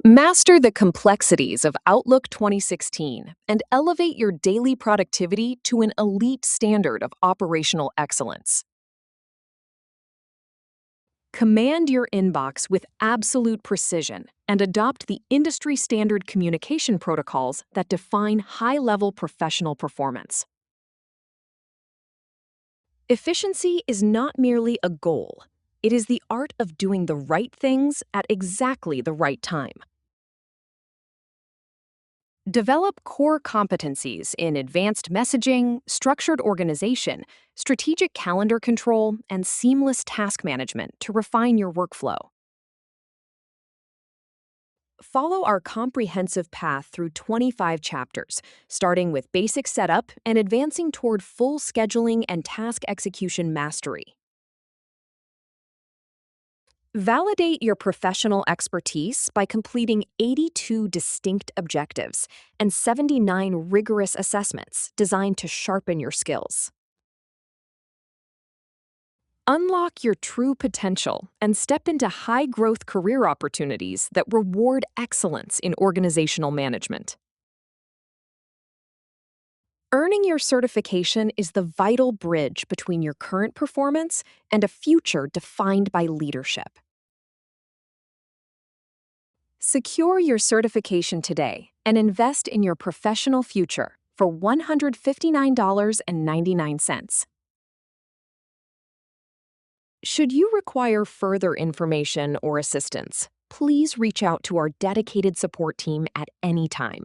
Master the complexities of Outlook 2016 and elevate your daily productivity to an elite standard of operational excellence. Command your inbox with absolute precision and adopt the industry standard communication protocols that define high level professional performance. Efficiency is not merely a goal, it is the art of doing the right things at exactly the right time. Develop core competencies in advanced messaging, structured organization, strategic calendar control, and seamless task management to refine your workflow. Follow our comprehensive path through 25 chapters, starting with basic setup and advancing toward full scheduling and task execution mastery. Validate your professional expertise by completing 82 distinct objectives and 79 rigorous assessments designed to sharpen your skills. Unlock your true potential and step into high-growth career opportunities that reward excellence in organizational management. Earning your certification is the vital bridge between your current performance and a future defined by leadership. Secure your certification today and invest in your professional future for $159.99. Should you require further information or assistance, please reach out to our dedicated support team at any time.